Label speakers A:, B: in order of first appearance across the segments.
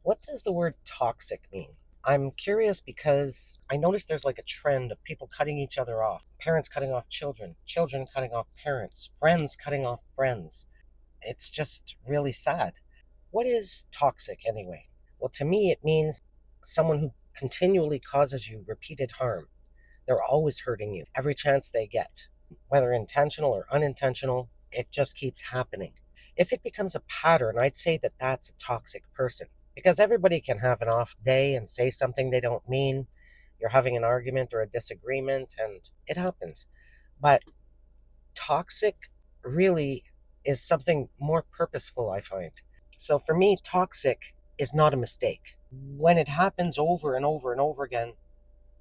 A: What does the word toxic mean? I'm curious because I noticed there's like a trend of people cutting each other off, parents cutting off children, children cutting off parents, friends cutting off friends. It's just really sad. What is toxic anyway? Well, to me, it means someone who continually causes you repeated harm. They're always hurting you every chance they get, whether intentional or unintentional. It just keeps happening. If it becomes a pattern, I'd say that that's a toxic person because everybody can have an off day and say something they don't mean. You're having an argument or a disagreement, and it happens. But toxic really is something more purposeful, I find. So for me, toxic is not a mistake. When it happens over and over and over again,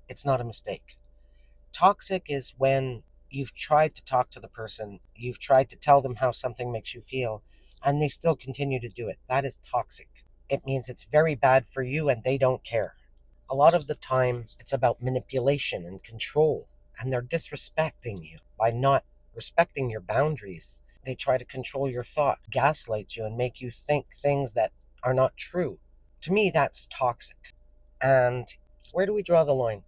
A: it's not a mistake. Toxic is when you've tried to talk to the person, you've tried to tell them how something makes you feel, and they still continue to do it. That is toxic. It means it's very bad for you and they don't care. A lot of the time, it's about manipulation and control, and they're disrespecting you by not respecting your boundaries. They try to control your thought, gaslight you, and make you think things that are not true. To me, that's toxic. And where do we draw the line?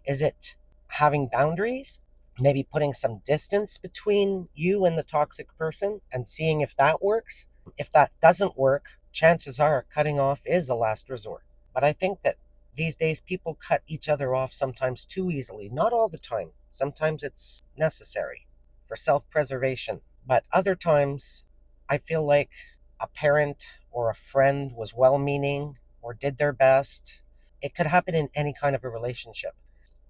A: Is it having boundaries? Maybe putting some distance between you and the toxic person and seeing if that works? If that doesn't work, chances are cutting off is a last resort. But I think that these days people cut each other off sometimes too easily. Not all the time. Sometimes it's necessary for self preservation. But other times, I feel like a parent or a friend was well meaning or did their best. It could happen in any kind of a relationship.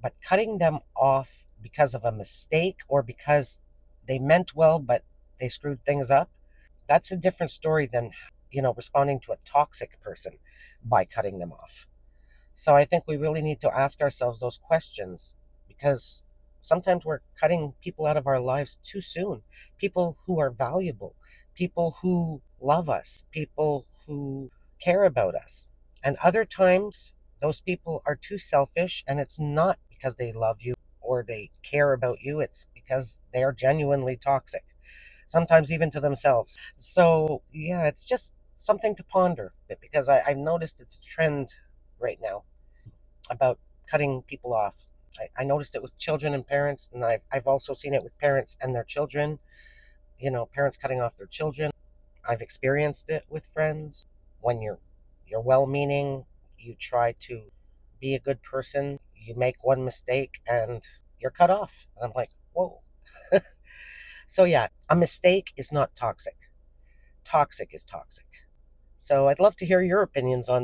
A: But cutting them off because of a mistake or because they meant well but they screwed things up, that's a different story than, responding to a toxic person by cutting them off. So I think we really need to ask ourselves those questions because sometimes we're cutting people out of our lives too soon. People who are valuable, people who love us, people who care about us. And other times, those people are too selfish, and it's not because they love you or they care about you, it's because they are genuinely toxic, sometimes even to themselves. So, yeah, it's just something to ponder because I've noticed it's a trend right now about cutting people off. I noticed it with children and parents, and I've also seen it with parents and their children, parents cutting off their children. I've experienced it with friends. When you're well meaning, you try to be a good person, you make one mistake and you're cut off. And I'm like, whoa. So yeah, a mistake is not toxic. Toxic is toxic. So I'd love to hear your opinions on